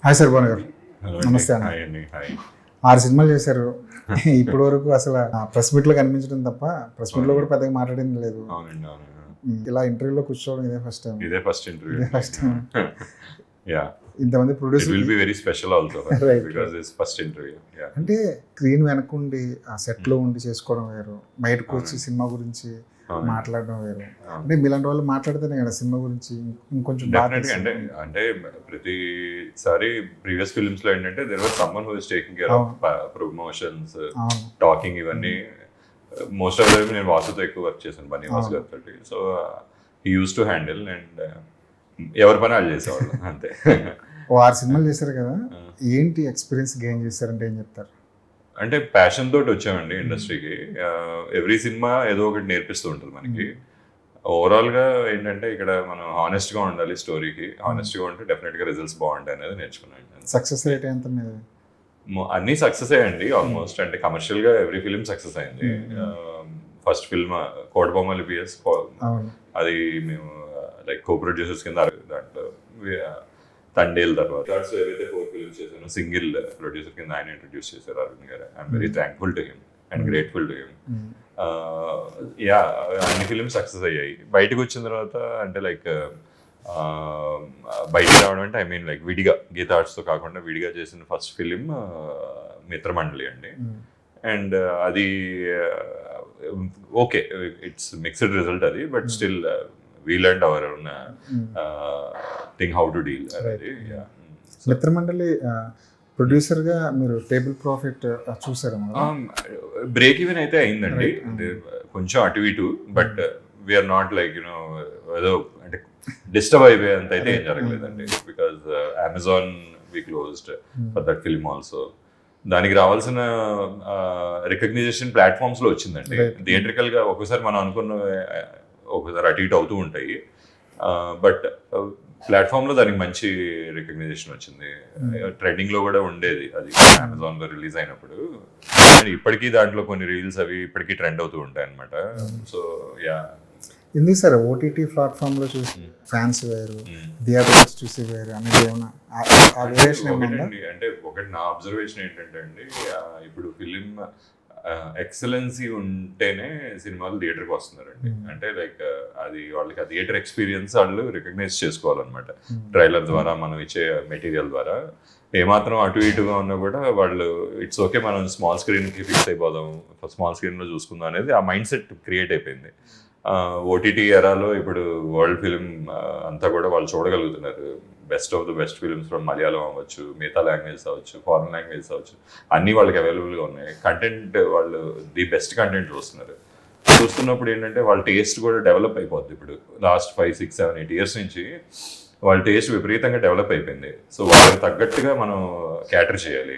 Hi sir Bhuvan గారు. Hello నమస్తే hi అండి. అండి. హాయ్. 6 సినిమాలు చేశారు. ఇప్పటి వరకు అసలు ప్రెస్ మీట్లో కనిపించడం తప్ప ప్రెస్ మీట్లో కూడా పెద్దగా మాట్లాడింది లేదు. అవునండి, అవును. ఇలా ఇంటర్వ్యూలో కూర్చోవడం ఇదే ఫస్ట్ టైం. ఇదే ఫస్ట్ ఇంటర్వ్యూ. ఇదే ఫస్ట్ టైం. యా, ఇంతమంది it producer will be very special also Right. Because it's first interview. Yeah, అంటే స్క్రీన్ వెనకుండి ఆ సెట్ లో ఉండి చేసుకోవడం వేరు, బయటకు వచ్చి సినిమా గురించి మాట్లాడడం వేరు. అంటే మీలాంటి వాళ్ళు మాట్లాడితేనే కదా సినిమా గురించి ఇంకొంచెం బాగా డెఫినెట్గా. అంటే అంటే ప్రతిసారి ప్రీవియస్ ఫిల్మ్స్ లో ఏంటంటే there was someone who is taking care of promotions, అవును. టాకింగ్, ఇవన్నీ. మోస్ట్ ఆఫ్ ద నేను వాసుతో ఎక్కువ వర్క్ చేశాను, బనీవాస్ గారితో. So he use to handle and ఎవరి పని వాళ్ళు చేసేవాళ్ళు అంతే. 6 సినిమాలు చేశారు కదా, ఏంటి ఎక్స్పీరియన్స్ గెయిన్ చేశారంటే ఏం చెప్తారు? అంటే ప్యాషన్ తోటి వచ్చామండి ఇండస్ట్రీకి. ఎవ్రీ సినిమా ఏదో ఒకటి నేర్పిస్తూ ఉంటుంది మనకి. ఓవరాల్ గా ఏంటంటే ఇక్కడ మనం హానెస్ట్ గా ఉండాలి, స్టోరీకి హానెస్ట్ గా ఉంటే డెఫినెట్ గా రిజల్ట్స్ బాగుంటాయి అనేది నేర్చుకున్నాను. సక్సెస్ రేట్ ఎంత మీద? అన్ని సక్సెస్ అయ్యండి ఆల్మోస్ట్. అంటే కమర్షియల్ గా ఎవ్రీ ఫిల్మ్ సక్సెస్ అయింది. ఫస్ట్ ఫిల్మ్ కోటబొమ్మలి పిఎస్, అది మేము లైక్ కో ప్రొడ్యూసర్స్ కింద దాంట్లో తండేల్ తర్వాత ఏవైతే 4 ఫిల్మ్స్ చేశాను, సింగిల్ ప్రొడ్యూసర్ కింద ఆయన ఇంట్రడ్యూస్ చేశారు అరవింద్ గారు. I'm very thankful to him and grateful to him. Yeah, అన్ని ఫిల్మ్స్ సక్సెస్ అయ్యాయి. బయటకు వచ్చిన తర్వాత అంటే లైక్ బయటికి రావడం అంటే ఐ మీన్ లైక్ విడిగా గీతా ఆర్ట్స్తో కాకుండా విడిగా చేసిన ఫస్ట్ ఫిలిం మిత్రమండలి అండి. అండ్ అది ఓకే, ఇట్స్ మిక్స్డ్ రిజల్ట్ అది, but still we learned our own thing how to deal అనేది. మిత్రమండలి ప్రొడ్యూసర్ గా మీరు టేబుల్ ప్రాఫిట్ చూసారా? బ్రేక్ ఈవెన్ అయితే అయిందండి, కొంచెం అటు ఇటు. But we're not like you know ఏదో అంటే డిస్టర్బ్ అయిపోయే అంత అయితే ఏం జరగలేదండి. Because Amazon we closed for that film also. దానికి రావాల్సిన రికగ్నైజేషన్ ప్లాట్ఫామ్స్ లో వచ్చిందండి. థియేట్రికల్ గా ఒక్కోసారి మనం అనుకున్న ఒకసారి అటు ఇటు అవుతూ ఉంటాయి, బట్ ప్లాట్ఫామ్లో దానికి మంచి రికగ్నైజేషన్ వచ్చింది. ట్రెండింగ్లో కూడా ఉండేది అది అమెజాన్లో రిలీజ్ అయినప్పుడు. ఇప్పటికీ దాంట్లో కొన్ని రీల్స్ అవి ఇప్పటికీ ట్రెండ్ అవుతూ ఉంటాయి అనమాట. సో యా, ఎందుకు సార్ ఓటీటీ ప్లాట్ఫామ్ లో చూసి ఫ్యాన్స్ వేరు, థియేటర్స్ చూసి వేరు అనేది ఏమన్నా అంటే ఒకటి నా అబ్జర్వేషన్ ఏంటంటే అండి, ఇప్పుడు ఫిలిం ఎక్సలెన్సీ ఉంటేనే సినిమాలు థియేటర్కి వస్తున్నారండి. అంటే లైక్ అది వాళ్ళకి ఆ థియేటర్ ఎక్స్పీరియన్స్ వాళ్ళు రికగ్నైజ్ చేసుకోవాలన్నమాట. ట్రైలర్ ద్వారా, మనం ఇచ్చే మెటీరియల్ ద్వారా. ఏమాత్రం అటు ఇటుగా ఉన్నా కూడా వాళ్ళు ఇట్స్ ఓకే, మనం స్మాల్ స్క్రీన్కి ఫిక్స్ అయిపోదాం, స్మాల్ స్క్రీన్లో చూసుకుందాం అనేది ఆ మైండ్ సెట్ క్రియేట్ అయిపోయింది. ఓటీటీ ఎరాలో ఇప్పుడు వరల్డ్ ఫిలిం అంతా కూడా వాళ్ళు చూడగలుగుతున్నారు. Best of the best films from Malayalam అవ్వచ్చు, మిగతా లాంగ్వేజ్ అవ్వచ్చు, ఫారెన్ లాంగ్వేజ్ అవ్వచ్చు, అన్నీ వాళ్ళకి అవైలబుల్గా ఉన్నాయి. కంటెంట్ వాళ్ళు ది బెస్ట్ కంటెంట్ చూస్తున్నారు. చూస్తున్నప్పుడు ఏంటంటే వాళ్ళ టేస్ట్ కూడా డెవలప్ అయిపోద్ది. ఇప్పుడు లాస్ట్ 5, 6, 7, 8 ఇయర్స్ నుంచి వాళ్ళ టేస్ట్ విపరీతంగా డెవలప్ అయిపోయింది. సో వాళ్ళకి తగ్గట్టుగా మనం క్యాటర్ చేయాలి,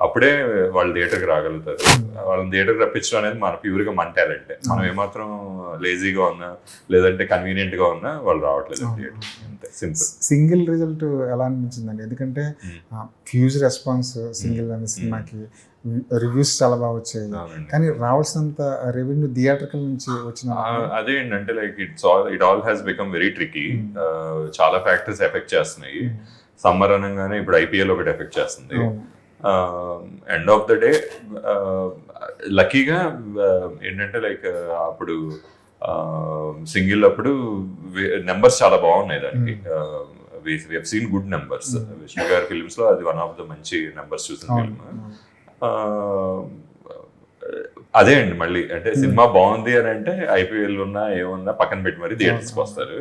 అప్పుడే వాళ్ళు థియేటర్కి రాగలుగుతారు. వాళ్ళని థియేటర్కి రప్పించడం అనేది మన ప్యూర్గా మన టాలెంటే. మనం ఏమాత్రం లేజీగా ఉన్నా లేదంటే కన్వీనియంట్గా ఉన్నా వాళ్ళు రావట్లేదు థియేటర్. అంతే సింపుల్. సింగిల్ రిజల్ట్ ఎలా అనిపించిందండి? ఎందుకంటే ఫ్యూజ్ రెస్పాన్స్ సింగిల్ అనే సినిమాకి రివ్యూస్ చాలా బాగా వచ్చాయి, కానీ రావాల్సినంత రెవెన్యూ థియేటర్కల్ నుంచి వచ్చిన అదే ఏంటంటే like it all has become very tricky. చాలా ఫ్యాక్టర్స్ ఎఫెక్ట్ చేస్తున్నాయి. సమ్మర్ అనగానే ఇప్పుడు ఐపీఎల్ ఒకటి ఎఫెక్ట్ చేస్తుంది. ఎండ్ ఆఫ్ ద డే లక్కీగా ఏంటంటే లైక్ అప్పుడు సింగిల్ అప్పుడు నెంబర్స్ చాలా బాగున్నాయి దానికి. We have seen good numbers. Vishnu గారి ఫిల్మ్స్ లో అది వన్ ఆఫ్ ద మంచి నెంబర్స్ చూసిన ఫిల్మ్. అదే అండి, మళ్ళీ అంటే సినిమా బాగుంది అని అంటే ఐపీఎల్ ఉన్నా ఏమున్నా పక్కన పెట్టి మరి థియేటర్స్కి వస్తారు.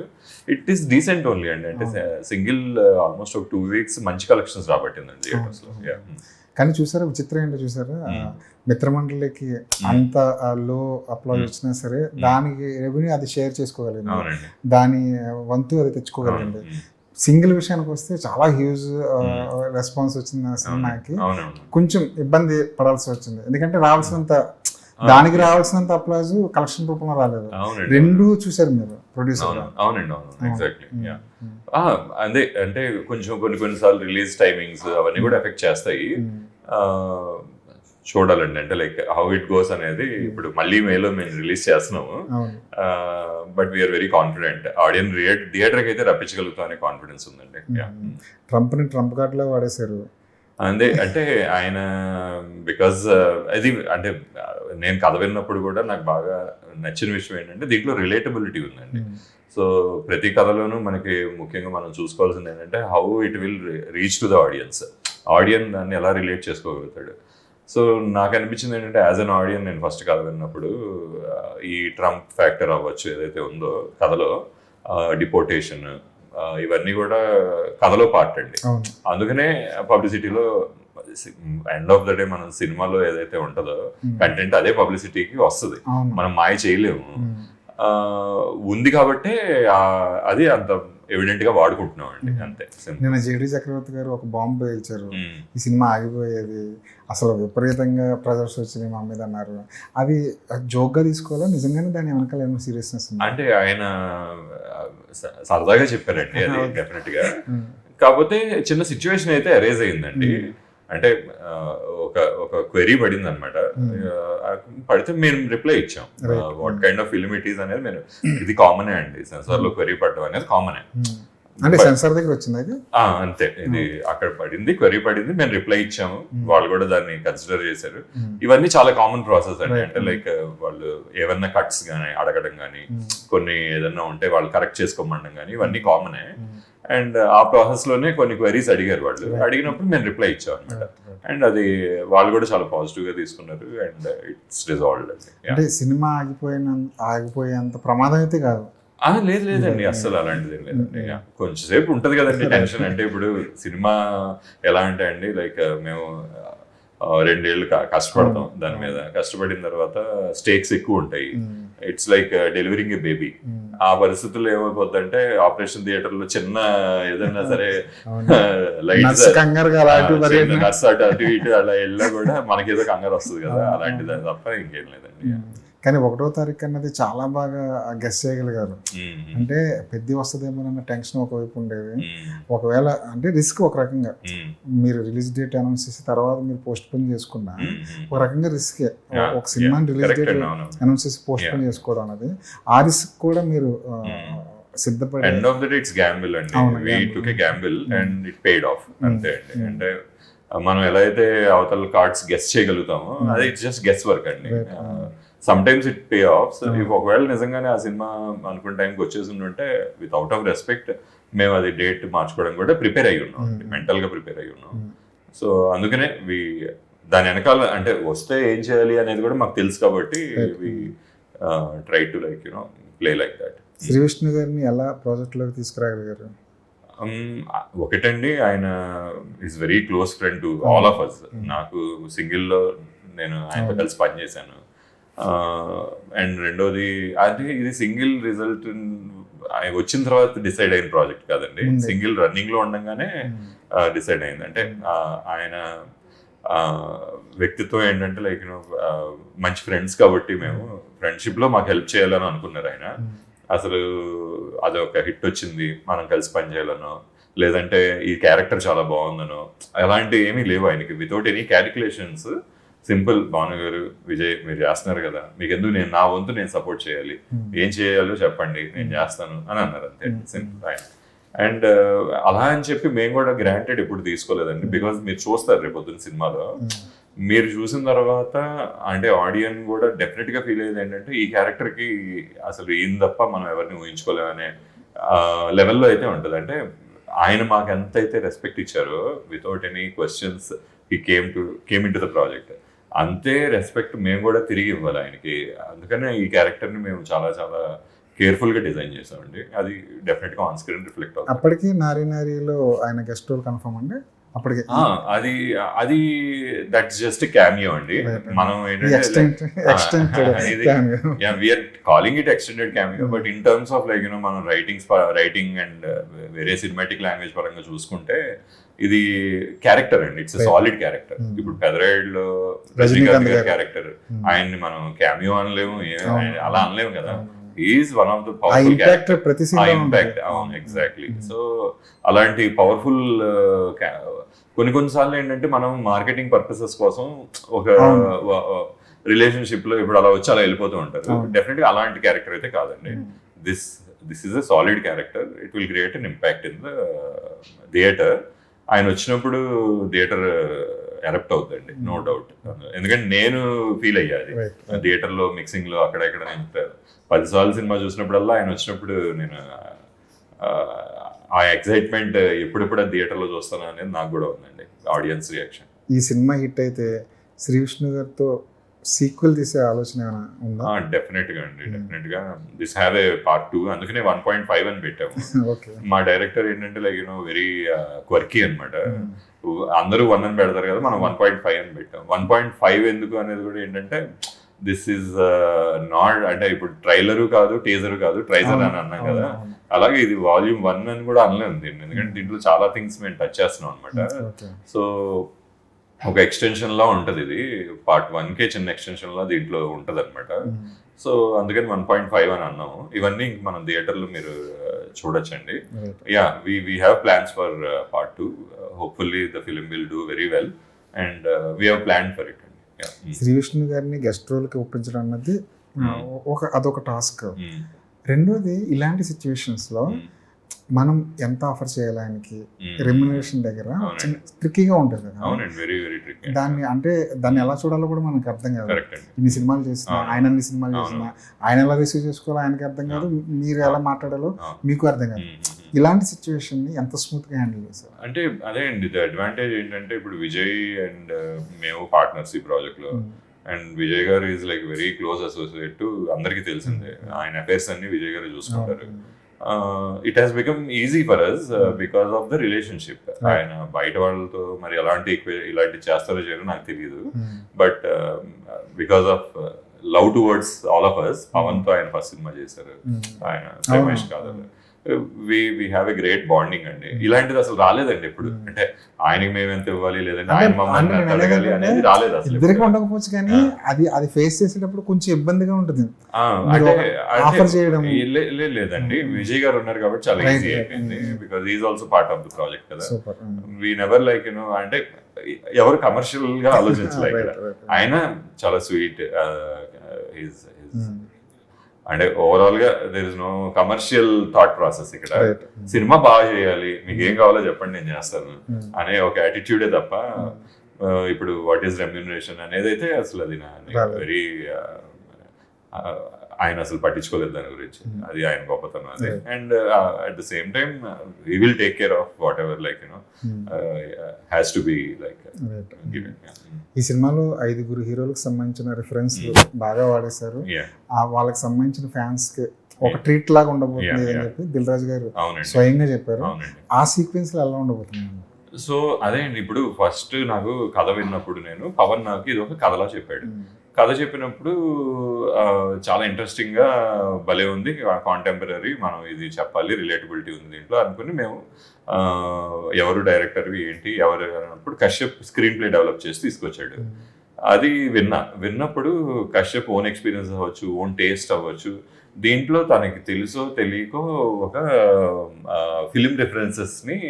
ఇట్ ఈస్ డీసెంట్ ఓన్లీ అండి. అంటే సింగిల్ ఆల్మోస్ట్ ఒక 2 weeks మంచి కలెక్షన్స్ రాబట్టిందండి థియేటర్స్ లో. కానీ చూసారా, విచిత్రం ఏంటో చూసారా, మిత్రమండలికి అంత లో అప్లాజ్ వచ్చినా సరే దానికి రెవెన్యూ అది షేర్ చేసుకోగలిగింది, దాని వంతు అది తెచ్చుకోగలిగింది. సింగిల్ విషయానికి వస్తే చాలా హ్యూజ్ రెస్పాన్స్ వచ్చింది సినిమాకి. కొంచెం ఇబ్బంది పడాల్సి వచ్చింది, ఎందుకంటే రావాల్సినంత దానికి రావాల్సినంత అప్లాజ్ కలెక్షన్ రూపంలో రాలేదు. రెండు చూసారు మీరు ప్రొడ్యూసర్. అవునండి, అవును, ఎగ్జాక్ట్లీ. అదే అంటే కొంచెం కొన్నిసార్లు రిలీజ్ టైమింగ్స్ అవన్నీ కూడా ఎఫెక్ట్ చేస్తాయి. చూడాలండి. అంటే లైక్ హౌ ఇట్ గోస్ అనేది ఇప్పుడు మళ్ళీ మేలో మేము రిలీజ్ చేస్తున్నాము. But we're very confident audience థియేటర్కి అయితే రప్పించగలుగుతాం అనే కాన్ఫిడెన్స్ ఉందండి. ట్రంప్ కార్డ్ లో వాడేశారు. అంతే అంటే ఆయన బికాజ్ అది అంటే నేను కథ విన్నప్పుడు కూడా నాకు బాగా నచ్చిన విషయం ఏంటంటే దీంట్లో రిలేటబిలిటీ ఉందండి. సో ప్రతి కథలోనూ మనకి ముఖ్యంగా మనం చూసుకోవాల్సింది ఏంటంటే how it will reach to the audience దాన్ని ఎలా రిలేట్ చేసుకోగలుగుతాడు. సో నాకు అనిపించింది ఏంటంటే యాజ్ అన్ ఆడియన్ నేను ఫస్ట్ కథ విన్నప్పుడు ఈ ట్రంప్ ఫ్యాక్టర్ అవ్వచ్చు ఏదైతే ఉందో కథలో, డిపోర్టేషన్ ఇవన్నీ కూడా కథలో పార్ట్ అండి. అందుకనే పబ్లిసిటీలో ఎండ్ ఆఫ్ ద డే మనం సినిమాలో ఏదైతే ఉంటుందో కంటెంట్ అదే పబ్లిసిటీకి వస్తుంది, మనం మాయ చేయలేము. ఉంది కాబట్టి అది అంత ఎవిడెంట్ గా వాడుకుంటున్నాం అండి, అంతే. నిన్న జేడి చక్రవర్తి గారు ఒక బాంబు పేల్చారు, ఈ సినిమా ఆగిపోయేది, అసలు విపరీతంగా ప్రెజర్స్ వచ్చినాయి మా మీద అన్నారు. అది జోక్ గా తీసుకోవాలా నిజంగానే దాని వెనకాల ఏమైనా సీరియస్నెస్ ఉంది? అంటే ఆయన సరదాగా చెప్పారండి అది డెఫినెట్ గా. కాకపోతే చిన్న సిచ్యువేషన్ అయితే అరేజ్ అయిందండి. అంటే ఒక క్వెరీ పడింది అనమాట. పడితే మేము రిప్లై ఇచ్చాం what kind of film it is అనేది. మేము ఇది కామనే అండి, సెన్సార్ లో క్వెరీ పడడం అనేది కామనే. అంటే సెన్సార్ దగ్గర వచ్చింది అంతే. ఇది అక్కడ పడింది, క్వెరీ పడింది, మేము రిప్లై ఇచ్చాము, వాళ్ళు కూడా దాన్ని కన్సిడర్ చేశారు. ఇవన్నీ చాలా కామన్ ప్రాసెస్ అండి. అంటే లైక్ వాళ్ళు ఏమన్నా కట్స్ కానీ అడగడం కానీ, కొన్ని ఏదన్నా ఉంటే వాళ్ళు కరెక్ట్ చేసుకోమనడం కానీ, ఇవన్నీ కామనే. అండ్ ఆ ప్రాసెస్ లోనే కొన్ని క్వెరీస్ అడిగారు వాళ్ళు. అడిగినప్పుడు మేము రిప్లై ఇచ్చాం అనమాట. అండ్ అది వాళ్ళు కూడా చాలా పాజిటివ్ గా తీసుకున్నారు అండ్ ఇట్స్ రిజాల్వ్డ్ అండి. అంటే సినిమా ఆగిపోయేంత ప్రమాదం అయితే కాదు. లేదండి, అస్సలు అలాంటిది లేదండి. కొంచెంసేపు ఉంటది కదండి టెన్షన్. అంటే ఇప్పుడు సినిమా ఎలా అంటే అండి లైక్ మేము 2 ఏళ్ళు కష్టపడతాం దాని మీద. కష్టపడిన తర్వాత స్టేక్స్ ఎక్కువ ఉంటాయి. It's like delivering a baby. ఆ పరిస్థితుల్లో ఏమైపోద్దంటే ఆపరేషన్ థియేటర్ లో చిన్న ఏదైనా సరే లైట్ నర్స్ అటు ఇటు అలా వెళ్ళా కూడా మనకి ఏదో కంగారు వస్తుంది కదా, అలాంటిది తప్ప ఇంకేం లేదండి. కానీ 1వ తారీఖు అన్నది చాలా బాగా గెస్ చేయగలిగారు. అంటే పెద్ద వస్తుందేమోనన్న టెన్షన్ ఒకవైపు ఉండేది. ఒకవేళ అంటే రిస్క్ ఒక రకంగా, మీరు రిలీజ్ డేట్ అనౌన్స్ చేసిన తర్వాత మీరు పోస్ట్ పోన్ చేసుకున్నా ఒక రకంగా రిస్కే. ఒక సినిమాని రిలీజ్ డేట్ అనౌన్స్ చేసి పోస్ట్ పోన్ చేసుకోవడం అనేది, ఆ రిస్క్ కూడా మీరు సిద్ధపడి end of the day it's gamble అండి. We took a gamble and it paid off, అంతే అండి. అంటే మనం ఎలా అయితే అవతల కార్డ్స్ గెస్ చేయగలుగుతామో అది ఇట్స్ జస్ట్ గెస్ వర్క్ అండి. Some times it pay of. ఒకవేళ నిజంగానే ఆ సినిమా అనుకున్న టైంకి వచ్చేసి ఉంటే వితౌట్ ఆఫ్ రెస్పెక్ట్ మేము అది డేట్ మార్చుకోవడం కూడా ప్రిపేర్ అయ్యి ఉన్నాం, మెంటల్ గా ప్రిపేర్ అయ్యి ఉన్నాం. సో అందుకనే దాని వెనకాల అంటే వస్తే ఏం చేయాలి అనేది కూడా మాకు తెలుసు కాబట్టి we try to like you know play like that. Shri Vishnu గారిని ఎలా ప్రాజెక్ట్ లోకి తీసుకురాగలిగారు? ఒకటండి, ఆయన is very close friend to all of us. నాకు సింగిల్ లో నేను ఆయనతో కలిసి పనిచేశాను. అండ్ రెండోది అంటే ఇది సింగిల్ రిజల్ట్ వచ్చిన తర్వాత డిసైడ్ అయిన ప్రాజెక్ట్ కాదండి, సింగిల్ రన్నింగ్ లో ఉండగానే డిసైడ్ అయింది. అంటే ఆయన వ్యక్తిత్వం ఏంటంటే లైక్ మంచి ఫ్రెండ్స్ కాబట్టి మేము ఫ్రెండ్షిప్ లో మాకు హెల్ప్ చేయాలని అనుకున్నారు ఆయన. అసలు అదొక హిట్ వచ్చింది, మనం కలిసి పని చేయాలనో లేదంటే ఈ క్యారెక్టర్ చాలా బాగుందనో అలాంటి ఏమీ లేవు ఆయనకి. Without any calculations, simple Bhanu గారు, విజయ్ మీరు చేస్తున్నారు కదా, మీకు ఎందుకు నా వంతు నేను సపోర్ట్ చేయాలి, ఏం చేయాలో చెప్పండి నేను చేస్తాను అని అన్నారు, అంతే సింపుల్ ఆయన. అండ్ అలా అని చెప్పి మేము కూడా గ్రాంటెడ్ ఎప్పుడు తీసుకోలేదండి. బికాజ్ మీరు చూస్తారు రేపు పొద్దున్న సినిమాలో, మీరు చూసిన తర్వాత అంటే ఆడియన్ కూడా డెఫినెట్ గా ఫీల్ అయ్యేది ఏంటంటే ఈ క్యారెక్టర్ కి అసలు ఏం తప్ప మనం ఎవరిని ఊహించుకోలేమనే లెవెల్లో అయితే ఉంటుంది. అంటే ఆయన మాకు ఎంత అయితే రెస్పెక్ట్ ఇచ్చారో without any questions he came in to the project, అంతే రెస్పెక్ట్ మేము కూడా తిరిగి ఇవ్వాలి ఆయనకి. అందుకనే ఈ క్యారెక్టర్ని మేము చాలా చాలా కేర్ఫుల్ గా డిజైన్ చేసామండి. అది డెఫినెట్ గా ఆన్ స్క్రీన్ రిఫ్లెక్ట్ అవుతుంది. అప్పటికి నారీలో ఆయన గెస్ట్ రోల్ కన్ఫర్మ్ అండి. అప్పటికి అది దట్స్ జస్ట్ క్యామియో అండి. మనం ఏంటంటే we're calling it extended cameo, but in terms of like you know మనం రైటింగ్ అండ్ వేరే సినిమాటిక్ లాంగ్వేజ్ పరంగా చూసుకుంటే ఇది క్యారెక్టర్ అండి, ఇట్స్ సాలిడ్ క్యారెక్టర్. ఇప్పుడు పెదరాయుడులో రజనీకాంత్ గారి క్యారెక్టర్, ఆయన్ని మనం క్యామియో అనలేము, అలా అనలేము కదా. Is one of the powerful character. అవును, ఎగ్జాక్ట్లీ. సో అలాంటి పవర్ఫుల్ కొన్నిసార్లు ఏంటంటే మనం మార్కెటింగ్ పర్పసెస్ కోసం ఒక రిలేషన్షిప్ లో ఇప్పుడు అలా వచ్చి అలా వెళ్ళిపోతూ ఉంటారు. డెఫినెట్ గా అలాంటి క్యారెక్టర్ అయితే కాదండి. This is a solid character. It will create an impact in the theatre. ఆయన వచ్చినప్పుడు థియేటర్ ఎరప్ట్ అవుతుందండి, నో డౌట్. ఎందుకంటే నేను ఫీల్ అయ్యాది థియేటర్ లో, మిక్సింగ్ లో, అక్కడ ఇక్కడ. నేను 10 సార్లు సినిమా చూసినప్పుడల్లా ఆయన వచ్చినప్పుడు నేను ఆ ఎక్సైట్మెంట్ ఎప్పుడెప్పుడు ఆ థియేటర్ లో చూస్తాను అనేది నాకు కూడా ఉందండి, ఆడియన్స్ రియాక్షన్. ఈ సినిమా హిట్ అయితే శ్రీ విష్ణు గారితో సీక్వెల్ తీసే ఆలోచన ఏమైనా ఉందా? డెఫినెట్ గా అండి, డెఫినెట్ గా. దిస్ హ్యావ్ ఏ పార్ట్ 2, అందుకనే 1.5 అని పెట్టాము. మా డైరెక్టర్ ఏంటంటే లైక్ వెరీ క్వర్కీ అనమాట. అందరూ 1 అని పెడతారు కదా, మనం 1.5 అని పెట్టాం. 1.5 ఎందుకు అనేది కూడా ఏంటంటే దిస్ ఈజ్ నాట్, అంటే ఇప్పుడు ట్రైలరు కాదు, టీజర్ కాదు, ట్రైజర్ అని అన్నాం కదా, అలాగే ఇది వాల్యూమ్ 1 అని కూడా అనలేదు దీన్ని. ఎందుకంటే దీంట్లో చాలా థింగ్స్ మేము టచ్ చేస్తున్నాం అనమాట. సో ఒక ఎక్స్టెన్షన్ లా ఉంటది ఇది, పార్ట్ 1కే చిన్న ఎక్స్టెన్షన్ లా దీంట్లో ఉంటది అనమాట. సో అందుకని 1.5 అని అన్నాము. ఇవన్నీ మనం థియేటర్లో మీరు చూడొచ్చండి. Yeah, we have plans for part 2. Hopefully the film will do very well and we have planned for it. Shri Vishnu గారిని గెస్ట్ రోల్కి ఒప్పించడం అన్నది అదొక టాస్క్. రెండోది, ఇలాంటి సిచ్యువేషన్స్లో మనం ఎంత ఆఫర్ చేయాలి ఆయనకి, రెమ్యునరేషన్ దగ్గర చిన్న ట్రిక్కీగా ఉంటుంది కదా. దాన్ని ఎలా చూడాలో కూడా మనకి అర్థం కాదు. ఇన్ని సినిమాలు చేసినా, ఆయన అన్ని సినిమాలు చేసినా, ఆయన ఎలా రిసీవ్ చేసుకోవాలో ఆయనకి అర్థం కాదు, మీరు ఎలా మాట్లాడాలో మీకు అర్థం కాదు. ఇలాంటి సిచ్యువేషన్ ని ఎంత స్మూత్ గా హ్యాండిల్ చేశారు? అంటే అదే అండి, ది అడ్వాంటేజ్ ఏంటంటే ఇప్పుడు విజయ్ అండ్ మేము పార్ట్నర్స్ ఈ ప్రాజెక్ట్ లో. అండ్ విజయ్ గారు is like very close associate to అందరికి తెలిసిందే. ఆయన అఫైర్స్ అన్ని విజయ్ గారు చూసుకుంటారు. It has become easy for us because of the relationship. ఆయన బయట వాళ్ళతో మరి ఇలాంటి చేస్తారో చేయరో నాకు తెలియదు, but because of love towards all of us, Pawan తో ఆయన ఫస్ట్ సినిమా చేశారు, ఆయన రమేష్ కాదు. we have a great bonding అండి. ఇలాంటిది అసలు రాలేదండి ఎప్పుడు. అంటే ఆయనకి మేము ఎంత ఇవ్వాలి, లేదంటే ఆయన మమ్మల్ని ఎంత అడగాలి అనేది రాలేదు అసలు. ఇద్దరికి ఉండకపోవచ్చు, కానీ అది ఫేస్ చేసేటప్పుడు కొంచెం ఇబ్బందిగా ఉంటుంది ఆఫర్ చేయడం. లేదండి, విజయ్ గారు ఉన్నారు కాబట్టి చాలా ఈజీ అయిపోయింది. Because is also part of the project కదా. వీ నెవర్ లైక్ అంటే ఎవరు కమర్షియల్ గా ఆలోచించలే. ఆయన చాలా స్వీట్. అంటే ఓవరాల్ గా there is no commercial thought process ఇక్కడ. సినిమా బాగా చేయాలి, మీకు ఏం కావాలో చెప్పండి నేను చేస్తాను అనే ఒక యాటిట్యూడే తప్ప ఇప్పుడు వాట్ ఈస్ రెమ్యూనరేషన్ అనేది అయితే అసలు అది వెరీ ఆయన అసలు పట్టించుకోలేదు దాని గురించి. అది ఆయన గొప్పతనం అది. And at the same time we will take care of what ever like has to be like given. ఈ సినిమాలో 5 హీరోలకు సంబంధించిన రిఫరెన్స్ బాగా వాడేశారు. వాళ్ళకి సంబంధించిన ఫ్యాన్స్ కి ఒక ట్రీట్ లాగా ఉండబోతుంది అని చెప్పి దిల్ రాజు గారు స్వయంగా చెప్పారు. ఆ సీక్వెన్స్ లో ఎలా ఉండబోతుంది? సో అదే అండి, ఇప్పుడు ఫస్ట్ నాకు కథ విన్నప్పుడు పవన్ నాకు ఇది ఒక కథలా చెప్పాడు. కథ చెప్పినప్పుడు చాలా ఇంట్రెస్టింగ్గా భలే ఉంది, కాంటెంపరీ, మనం ఇది చెప్పాలి, రిలేటబిలిటీ ఉంది దీంట్లో అనుకుని మేము ఎవరు డైరెక్టర్ ఏంటి ఎవరు అన్నప్పుడు కశ్యప్ స్క్రీన్ ప్లే డెవలప్ చేసి తీసుకొచ్చాడు. అది విన్నప్పుడు కశ్యప్ ఓన్ ఎక్స్పీరియన్స్ అవ్వచ్చు, ఓన్ టేస్ట్ అవ్వచ్చు, దీంట్లో తనకి తెలుసో తెలియకో ఒక ఫిలిం రిఫరెన్సెస్ని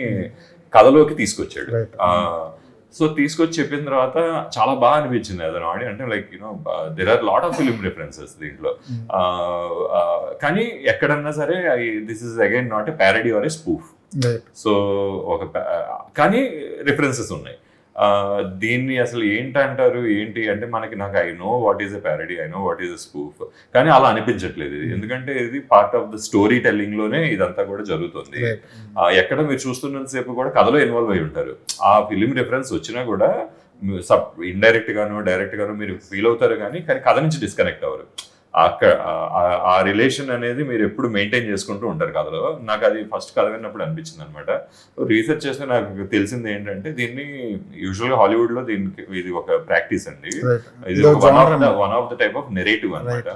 కథలోకి తీసుకొచ్చాడు. సో తీసుకొచ్చి చెప్పిన తర్వాత చాలా బాగా అనిపించింది అదనమాట. అంటే like there are lot of film references దీంట్లో. కానీ ఎక్కడన్నా సరే this is again not a parody or a spoof. So కానీ రిఫరెన్సెస్ ఉన్నాయి. దీన్ని అసలు ఏంటంటారు ఏంటి అంటే నాకు I know what is a parody, I know what is a spoof, కానీ అలా అనిపించట్లేదు ఇది. ఎందుకంటే ఇది part of the story telling లోనే ఇదంతా కూడా జరుగుతుంది. ఎక్కడ మీరు చూస్తున్నంతసేపు కూడా కథలో ఇన్వాల్వ్ అయి ఉంటారు. ఆ ఫిలిం రిఫరెన్స్ వచ్చినా కూడా ఇండైరెక్ట్ గాను డైరెక్ట్ గాను మీరు ఫీల్ అవుతారు, కానీ కథ నుంచి డిస్కనెక్ట్ అవ్వరు. అక్కడ ఆ రిలేషన్ అనేది మీరు ఎప్పుడు మెయింటైన్ చేసుకుంటూ ఉంటారు కథలో. నాకు అది ఫస్ట్ కథ విన్నప్పుడు అనిపించింది అనమాట. రీసెర్చ్ చేస్తే నాకు తెలిసింది ఏంటంటే దీన్ని యూజువల్గా హాలీవుడ్ లో దీనికి ఇది ఒక ప్రాక్టీస్ అండి. ఇది one of the type of narrative అనమాట.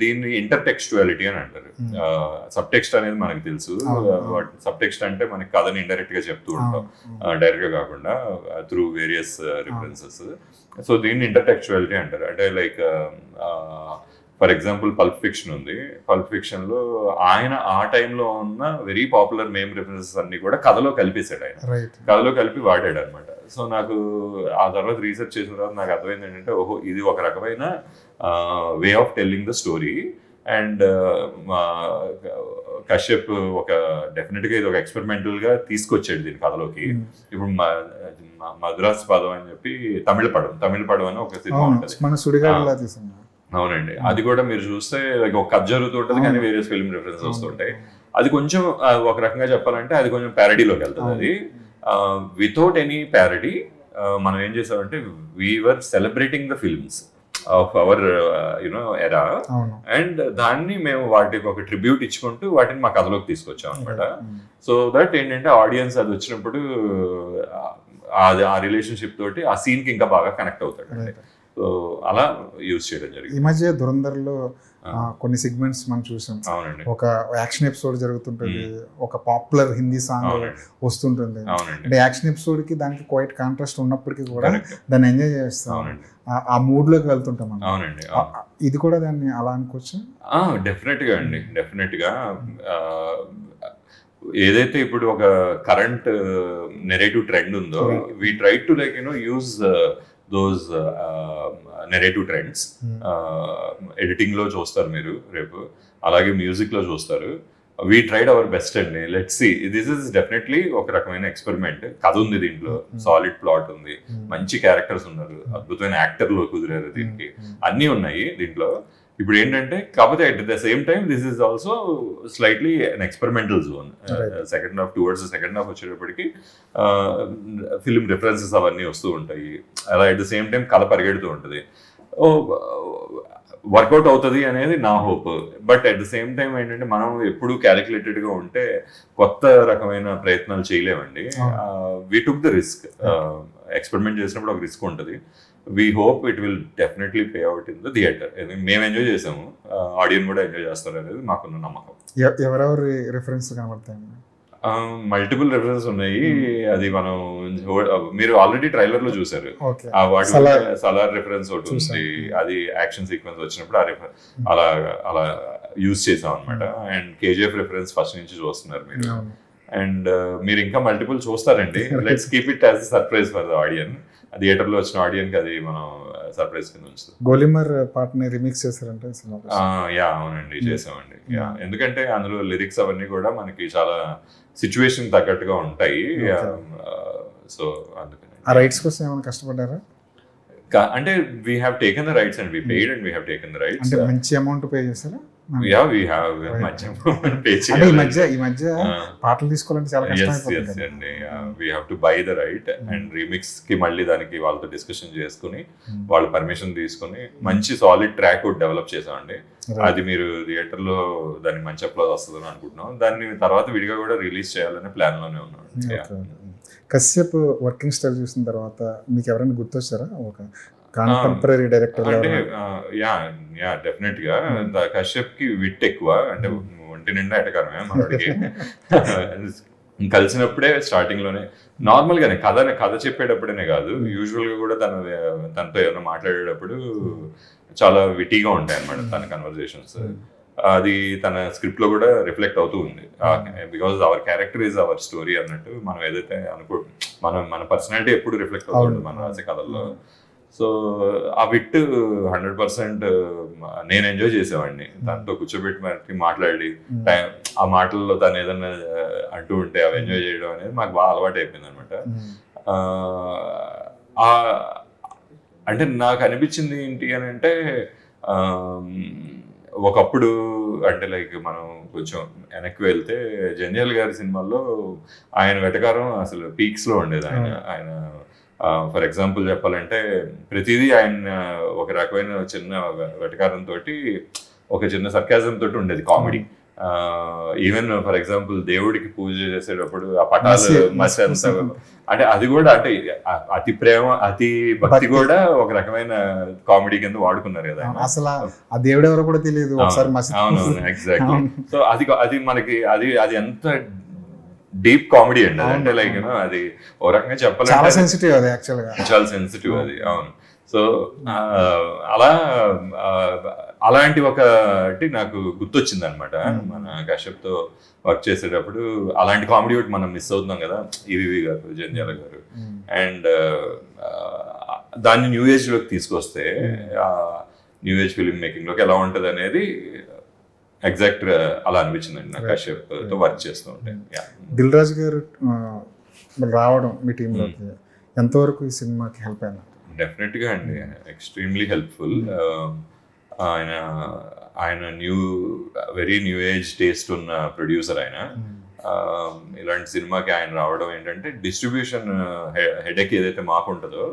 దీన్ని ఇంటర్టెక్స్చువాలిటీ అని అంటారు. సబ్ టెక్స్ట్ అనేది మనకు తెలుసు. సబ్ టెక్స్ట్ అంటే మనకి కథని ఇండైరెక్ట్ గా చెప్తూ ఉంటాం, డైరెక్ట్ గా కాకుండా త్రూ వేరియస్ రిఫరెన్సెస్. సో దీన్ని ఇంటర్టెక్స్చువాలిటీ అంటారు. అంటే like for example pulp fiction ఉంది. పల్ప్ ఫిక్షన్ లో ఆయన ఆ టైంలో ఉన్న వెరీ పాపులర్ మేమ్ రిఫరెన్సెస్ అన్ని కూడా కథలో కలిపేశాడు ఆయన, రైట్. కథలో కలిపి వాడాడు అనమాట. సో నాకు ఆ తర్వాత రీసెర్చ్ చేసిన తర్వాత నాకు అర్థమైంది ఏంటంటే, ఓహో ఇది ఒక రకమైన way of telling the story. And Kashyap ఒక డెఫినెట్ గా ఇది ఒక ఎక్స్పెరిమెంటల్ గా తీసుకొచ్చాడు దీని కథలోకి. ఇప్పుడు మద్రాస్ పదం అని చెప్పి తమిళ పడం అని ఒక సినిమా ఉంటుంది. మన సుడిగాడులా తీసాం. అవునండి, అది కూడా మీరు చూస్తే ఒక కథ జరుగుతుంటది కానీ వేరియస్ ఫిల్మ్ రిఫరెన్స్ వస్తుంటాయి. అది కొంచెం ఒక రకంగా చెప్పాలంటే అది కొంచెం ప్యారడీలోకి వెళ్తుంది. అది వితౌట్ ఎనీ ప్యారడీ మనం ఏం చేసామంటే we're celebrating the films of our you know era, and దాన్ని మేము వాటికి ఒక ట్రిబ్యూట్ ఇచ్చుకుంటూ వాటిని మా కథలోకి తీసుకొచ్చాం అనమాట. సో దట్ ఏంటంటే ఆడియన్స్ అది వచ్చినప్పుడు ఆ రిలేషన్షిప్ తోటి ఆ సీన్ కి ఇంకా బాగా కనెక్ట్ అవుతాడు. సో అలా యూజ్ చేయడం జరిగింది. ఈ మధ్య ధురంధర్లో కొన్ని సెగ్మెంట్స్ మనం చూసాం. అవునండి, ఒక యాక్షన్ ఎపిసోడ్ జరుగుతుంటుంది, ఒక పాపులర్ హిందీ సాంగ్ వస్తుంటుంది. అంటే యాక్షన్ ఎపిసోడ్ కి దానికి క్వైట్ కాంట్రాస్ట్ ఉన్నప్పటికీ కూడా దాన్ని ఎంజాయ్ చేస్తాం, ఆ మూడ్ లోకి వెళ్తుంటాం. అవునండి, ఇది కూడా దాన్ని అలా అనుకోవచ్చు. డెఫినెట్ గా అండి, డెఫినెట్ గా. ఏదైతే ఇప్పుడు ఒక కరెంట్ నెరేటివ్ ట్రెండ్ ఉందో, we try to like use those narrative trends. Editing లో చూస్తారు మీరు రేపు, అలాగే మ్యూజిక్ లో చూస్తారు. వీ ట్రైడ్ అవర్ బెస్ట్ అండి. Let's see, this is definitely ఒక రకమైన ఎక్స్పెరిమెంట్. కథ ఉంది దీంట్లో, సాలిడ్ ప్లాట్ ఉంది, మంచి క్యారెక్టర్స్ ఉన్నారు, అద్భుతమైన యాక్టర్లు కుదిరారు దీనికి, అన్నీ ఉన్నాయి దీంట్లో. ఇప్పుడు ఏంటంటే కాకపోతే at the same time this is also slightly an experimental zone. Second half towards second half వచ్చేటప్పటికి ఫిల్మ్ రిఫరెన్సెస్ అవన్నీ వస్తూ ఉంటాయి. అలా అట్ ద సేమ్ టైం కథ పరిగెడుతూ ఉంటుంది. వర్కౌట్ అవుతుంది అనేది నా hope. But at the same time ఏంటంటే మనం ఎప్పుడు క్యాలిక్యులేటెడ్ గా ఉంటే కొత్త రకమైన ప్రయత్నాలు చేయలేమండి. We took the risk. Experiment చేసినప్పుడు ఒక రిస్క్ ఉంటుంది. We hope it will definitely pay out in the theatre. మేము ఎంజాయ్ చేసాము, ఆడియన్స్ కూడా ఎంజాయ్ చేస్తారు అనేది మాకున్న నమ్మకం. ఎవరెవరి రిఫరెన్స్ కనబడతాయి? మల్టిపుల్ రిఫరెన్స్ ఉన్నాయి. అది మనం మీరు ఆల్రెడీ ట్రైలర్ లో చూసారు. వాటి సలార్ రిఫరెన్స్ ఒకటి ఉంది, అది యాక్షన్ సీక్వెన్స్ వచ్చినప్పుడు అలా అలా యూజ్ చేసాం అనమాట. అండ్ కేజీఎఫ్ రిఫరెన్స్ ఫస్ట్ నుంచి చూస్తున్నారు మీరు. అండ్ మీరు ఇంకా మల్టిపుల్ చూస్తారండి. Let's keep it as surprise for the audience. Theatre లో వచ్చిన ఆడియన్స్ అది మనం సర్ప్రైజ్ కింద ఉంచుతాం. గోలిమర్ పాటని రీమిక్స్ చేశారంటే? యా అవునండి, చేసామండి. యా, ఎందుకంటే అందులో లిరిక్స్ అవన్నీ కూడా మనకి చాలా సిచ్యువేషన్ తగ్గట్టుగా ఉంటాయి. సో అందుకని ఆ రైట్స్ కోసం ఏమైనా కష్టపడ్డారా? అంటే we have taken the rights and we paid and we have taken the rights. అంటే మంచి అమౌంట్ పే చేశారా? ఈ మధ్య పాటలు తీసుకోవాలంటే చాలా కష్టం అండి. We have to buy the right and remix కి మళ్ళీ దానికి వాళ్ళతో డిస్కషన్ చేసుకుని వాళ్ళ పర్మిషన్ తీసుకుని మంచి సాలిడ్ ట్రాక్ డెవలప్ చేసామండి. అది మీరు థియేటర్ లో దానికి మంచి అప్లాజ్ వస్తుందని అనుకుంటున్నాం. దాన్ని తర్వాత విడిగా కూడా రిలీజ్ చేయాలనే ప్లాన్ లోనే ఉన్నాం. కశ్యప్ వర్కింగ్ స్టైల్ చూసిన తర్వాత మీకు ఎవరైనా గుర్తొచ్చారా ఒక కాంటెంపరీ డైరెక్టర్? అంటే యా డెఫినెట్ గా కశ్యప్ కి విట్ ఎక్కువ, అంటే ఒంటి నిండా ఎటకారమే మనకి. కలిసినప్పుడే స్టార్టింగ్ లోనే నార్మల్ గానే కథ చెప్పేటప్పుడేనే కాదు, యూజువల్ గా కూడా తనతో ఏమైనా మాట్లాడేటప్పుడు చాలా విటీగా ఉంటాయి అన్నమాట తన కన్వర్జేషన్స్. అది తన స్క్రిప్ట్ లో కూడా రిఫ్లెక్ట్ అవుతూ ఉంది. Because our character is our story అన్నట్టు మనం ఏదైతే మన పర్సనాలిటీ ఎప్పుడు రిఫ్లెక్ట్ అవుతుంది మన రాసే కథల్లో. సో ఆ విట్ 100% నేను ఎంజాయ్ చేసేవాడిని. తనతో కూర్చోబెట్టి మాట్లాడి ఆ మాటల్లో తను ఏదైనా అంటూ ఉంటే అవి ఎంజాయ్ చేయడం అనేది మాకు బాగా అలవాటు అయిపోయింది అనమాట. అంటే నాకు అనిపించింది ఏంటి అని అంటే, ఒకప్పుడు అంటే లైక్ మనం కొంచెం వెనక్కి వెళ్తే జంజాల్ గారి సినిమాల్లో ఆయన వెటకారం అసలు పీక్స్ లో ఉండేది. ఆయన ఫర్ ఎగ్జాంపుల్ చెప్పాలంటే ప్రతిదీ ఆయన ఒక రకమైన చిన్న వెటకారం తోటి, ఒక చిన్న సర్కాజం తోటి ఉండేది కామెడీ. ఈవెన్ ఫర్ ఎగ్జాంపుల్ దేవుడికి పూజ చేసేటప్పుడు ఆ పటాలు మసంత, అంటే అది కూడా అంటే అతి ప్రేమ అతి భక్తి కూడా ఒక రకమైన కామెడీ కింద వాడుకున్నారు కదా. అసలు ఆ దేవుడు ఎవరో కూడా తెలియదు. అవునవును, ఎగ్జాక్ట్లీ. సో అది మనకి అది ఎంత డీప్ కామెడీ అండి. అంటే లైక్ అది ఓ రకంగా చెప్పాలంటే చాలా సెన్సిటివ్ అది, యాక్చువల్ గా చాలా సెన్సిటివ్ అది. అవును. సో అలా అలాంటి ఒకటి నాకు గుర్తొచ్చింది అనమాట. మన కశ్యప్తో వర్క్ చేసేటప్పుడు అలాంటి కామెడీ ఒకటి మనం మిస్ అవుతున్నాం కదా, ఈవీవి గారు, జంధ్యాల గారు. అండ్ దాన్ని న్యూ ఏజ్ లోకి తీసుకొస్తే న్యూ ఏజ్ ఫిల్మ్ మేకింగ్ లోకి ఎలా ఉంటది అనేది ఎగ్జాక్ట్ అలా అనిపించిందండి నాకు కశ్యప్ తో వర్క్ చేస్తూ ఉంటే. దిల్ రాజు గారు రావడం మీ టీంలోకి ఎంతవరకు ఈ సినిమాకి హెల్ప్ అయినా? డెఫినెట్ గా అండి, ఎక్స్ట్రీమ్లీ హెల్ప్ఫుల్. ఆయన వెరీ న్యూ ఏజ్ టేస్ట్ ఉన్న ప్రొడ్యూసర్ ఆయన. ఇలాంటి సినిమాకి ఆయన రావడం ఏంటంటే డిస్ట్రిబ్యూషన్ హెడేక్ ఏదైతే మాకు ఉంటుందో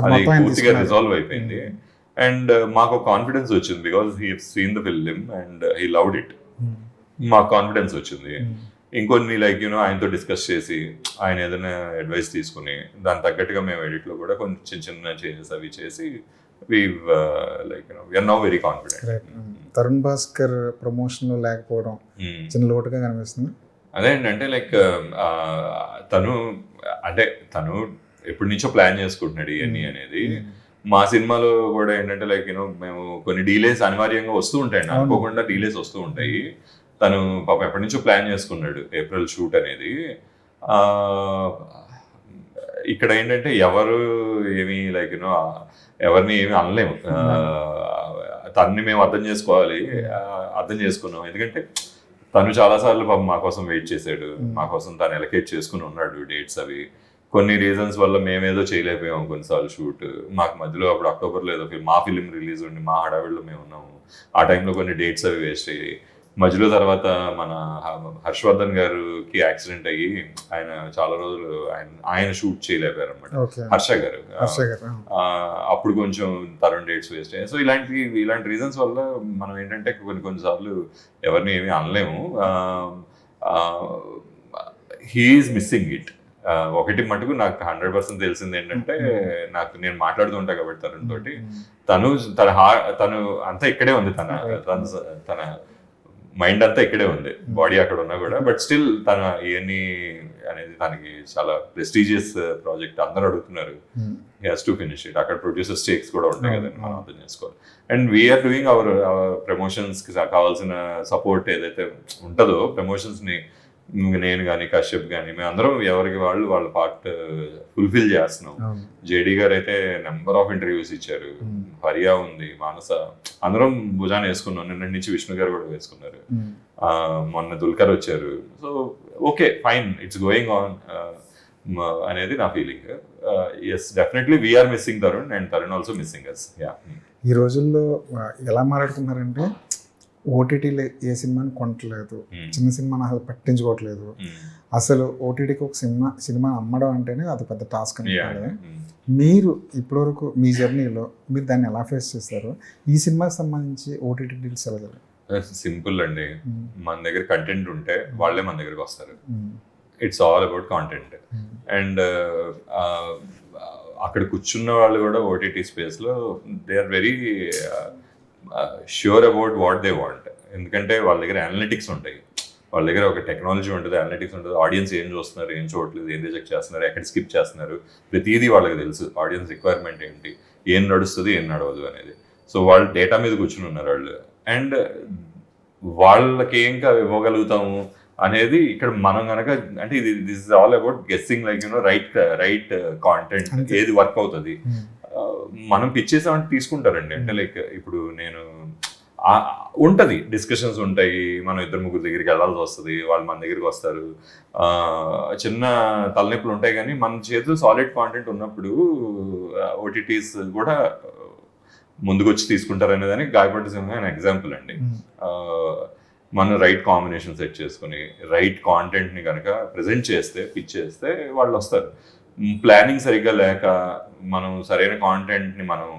అది పూర్తిగా రిజాల్వ్ అయిపోయింది. అండ్ మాకు కాన్ఫిడెన్స్ వచ్చింది because he seen the film and he loved it. మాకు కాన్ఫిడెన్స్ వచ్చింది. ఇంకొన్ని ఆయనతో డిస్కస్ చేసి ఆయన ఏదైనా అడ్వైస్ తీసుకుని దాని తగ్గట్టుగా మేము ఎడిట్లో కూడా కొంచెం చిన్న చేంజెస్ అవి చేసి we're now very confident. Tarun Bhaskar promotion లో లేకపోవడం చిన్న లోటుగా కనిపిస్తుంది. అదే అంటే తను ఎప్పటి నుంచో ప్లాన్ చేసుకుంటున్నాడు ఇవన్నీ అనేది. మా సినిమాలో కూడా ఏంటంటే మేము కొన్ని డీలేస్ అనివార్యంగా వస్తూ ఉంటాయండి, అనుకోకుండా డీలేస్ వస్తూ ఉంటాయి. తను పాపం ఎప్పటి నుంచో ప్లాన్ చేసుకున్నాడు ఏప్రిల్ షూట్ అనేది. ఇక్కడ ఏంటంటే ఎవరు ఏమి ఎవరిని ఏమి అనలేము. తనని మేము అర్థం చేసుకోవాలి, అర్థం చేసుకున్నాం. ఎందుకంటే తను చాలాసార్లు పాపం మా కోసం వెయిట్ చేశాడు, మా కోసం తను ఎలకేట్ చేసుకుని ఉన్నాడు డేట్స్ అవి. కొన్ని రీజన్స్ వల్ల మేమేదో చేయలేకపోయాము కొన్నిసార్లు షూట్. మాకు మధ్యలో అప్పుడు అక్టోబర్లో ఏదో మా ఫిలిం రిలీజ్ ఉండి మా హడావిడిలో మేము ఉన్నాము. ఆ టైంలో కొన్ని డేట్స్ అవి వేస్ట్ అయ్యాయి. మధ్యలో తర్వాత మన హర్షవర్ధన్ గారికి యాక్సిడెంట్ అయ్యి ఆయన చాలా రోజులు ఆయన షూట్ చేయలేకపోయారు అనమాట, హర్ష గారు. అప్పుడు కొంచెం తరుణ్ డేట్స్ వేస్ట్ అయ్యాయి. సో ఇలాంటి రీజన్స్ వల్ల మనం ఏంటంటే కొన్నిసార్లు ఎవరిని ఏమీ అనలేము. He's missing it. ఒకటి మటుకు నాకు 100% తెలిసింది ఏంటంటే, నేను మాట్లాడుతూ ఉంటా కాబట్టి తరుణ్ తోటి, తను అంతా ఇక్కడే ఉంది, తన మైండ్ అంతా ఇక్కడే ఉంది, బాడీ అక్కడ ఉన్నా కూడా. బట్ స్టిల్ తన ఇవన్నీ అనేది తనకి చాలా ప్రెస్టీజియస్ ప్రాజెక్ట్, అందరూ అడుగుతున్నారు, he has to finish it. అక్కడ ప్రొడ్యూసర్ స్టేక్స్ కూడా ఉంటాయి కదండి, మనం అర్థం చేసుకోవాలి. అండ్ వీఆర్ డూయింగ్ అవర్ ప్రమోషన్స్కి కావాల్సిన సపోర్ట్ ఏదైతే ఉంటుందో, ప్రమోషన్స్ని నేను కానీ కశ్యప్ కానీ మేమందరం ఎవరికి వాళ్ళ పార్ట్ ఫుల్ఫిల్ చేస్తున్నాం. జేడీ గారు అయితే నెంబర్ ఆఫ్ ఇంటర్వ్యూస్ ఇచ్చారు, హరియా ఉంది, మానస, అందరం భుజాన్ని వేసుకున్నాం. నిన్న నుంచి విష్ణు గారు కూడా వేసుకున్నారు, మొన్న దుల్కర్ వచ్చారు. So okay, fine, it's going on అనేది నా feeling. Yes, definitely we're missing Tarun and Tarun also missing us. ఈ రోజుల్లో ఎలా మాట్లాడుకున్నారంటే ఓటీటీలో ఏ సినిమాని కొనట్లేదు, చిన్న సినిమాని అసలు పట్టించుకోవట్లేదు. అసలు ఓటీటీకి ఒక సినిమా అమ్మడం అంటేనే అది పెద్ద టాస్క్ అనుకోవాలి. మీరు ఇప్పటివరకు మీ జర్నీలో మీరు దాన్ని ఎలా ఫేస్ చేస్తారు? ఈ సినిమాకి సంబంధించి ఓటీటీ డీల్స్ ఎలా జరిగాయి? సింపుల్ అండి, మన దగ్గర కంటెంట్ ఉంటే వాళ్ళే మన దగ్గరకు వస్తారు. It's all about content. And అక్కడ కూర్చున్న వాళ్ళు కూడా ఓటీటీ స్పేస్లో they are very sure about what they want. ఎందుకంటే వాళ్ళ దగ్గర అనలిటిక్స్ ఉంటాయి, వాళ్ళ దగ్గర ఒక టెక్నాలజీ ఉంటుంది, అనలిటిక్స్ ఉంటుంది. ఆడియన్స్ ఏం చూస్తున్నారు, ఏం చూడట్లేదు, ఏం రిజెక్ట్ చేస్తున్నారు, ఎక్కడ స్కిప్ చేస్తున్నారు, ప్రతిదీ వాళ్ళకి తెలుసు. ఆడియన్స్ రిక్వైర్మెంట్ ఏంటి, ఏం నడుస్తుంది, ఏం నడవదు అనేది. సో వాళ్ళు డేటా మీద కూర్చుని ఉన్నారు వాళ్ళు. అండ్ వాళ్ళకి ఏం ఇవ్వగలుగుతాము అనేది ఇక్కడ మనం కనుక అంటే this is all about guessing, right content ఏది వర్క్ అవుతుంది. మనం పిచ్ చేసామంటే తీసుకుంటారండి. అంటే ఇప్పుడు నేను ఉంటుంది, డిస్కషన్స్ ఉంటాయి, మనం 2-3 దగ్గరికి వెళ్ళాల్సి వస్తుంది, వాళ్ళు మన దగ్గరికి వస్తారు, చిన్న తలనొప్పులు ఉంటాయి. కానీ మన చేతిలో సాలిడ్ కాంటెంట్ ఉన్నప్పుడు ఓటీటీస్ కూడా ముందుకు వచ్చి తీసుకుంటారు అనేదానికి గాయపడ్డ సింహం ఎగ్జాంపుల్ అండి. మనం రైట్ కాంబినేషన్ సెట్ చేసుకుని రైట్ కాంటెంట్ని కనుక ప్రజెంట్ చేస్తే, పిచ్ చేస్తే వాళ్ళు వస్తారు. ప్లానింగ్ సరిగ్గా లేక మనం సరైన కాంటెంట్ని మనం